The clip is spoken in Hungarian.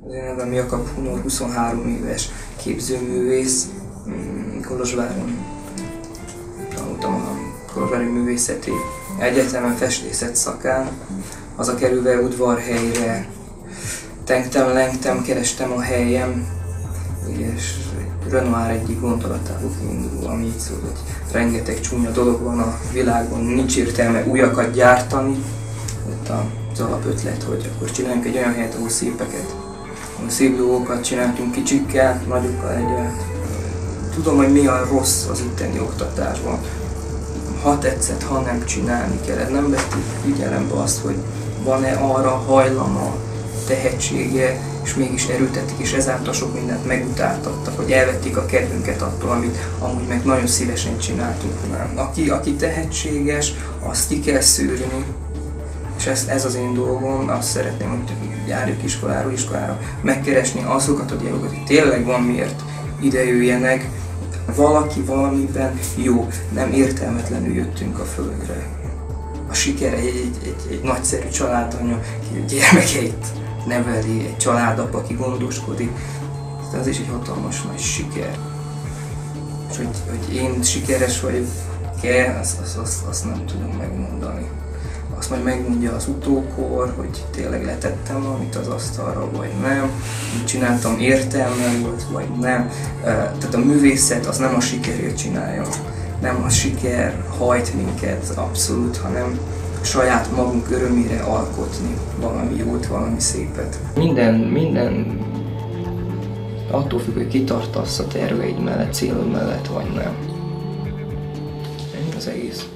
Az én nevem Jakab Hunor, 23 éves képzőművész. Kolozsváron tanultam a Kolozsvári Művészeti Egyetemen festészet szakán. Hazakerülve udvarhelyre tengtem, lengtem, kerestem a helyem, és Renoir egyik gondolatából kiindulva, ami így szól, hogy rengeteg csúnya dolog van a világban, nincs értelme újakat gyártani. Ott az alapötlet, hogy akkor csináljunk egy olyan helyet, ahol szép dolgokat csináltunk kicsikkel, nagyokkal együtt. Tudom, hogy mi a rossz az itteni oktatásban. Ha tetszett, ha nem csinálni kellett. Nem vettük figyelembe azt, hogy van-e arra hajlama, tehetsége, és mégis erőltetik, és ezáltal sok mindent megutáltattak, hogy elvették a kedvünket attól, amit amúgy meg nagyon szívesen csináltunk. Aki tehetséges, azt ki kell szűrni, és ez az én dolgom, azt szeretném, hogy járjuk iskolára, megkeresni azokat a diákokat, hogy tényleg van miért ide jöjjenek, valaki valamiben jó, nem értelmetlenül jöttünk a földre. A siker egy nagyszerű családanya, aki gyermekeit neveli, egy családapa, aki gondoskodik, az is egy hatalmas nagy siker. És hogy én sikeres vagyok-e, azt nem tudom megmondani. Azt majd megmondja az utókor, hogy tényleg letettem valamit az asztalra, vagy nem, mit csináltam, értelme volt, vagy nem. Tehát a művészet az nem a sikerért csinálja, nem a siker hajt minket abszolút, hanem saját magunk örömére alkotni valami jót, valami szépet. Minden attól függ, hogy kitartasz a terveid mellett, célod mellett, vagy nem. Ennyi az egész.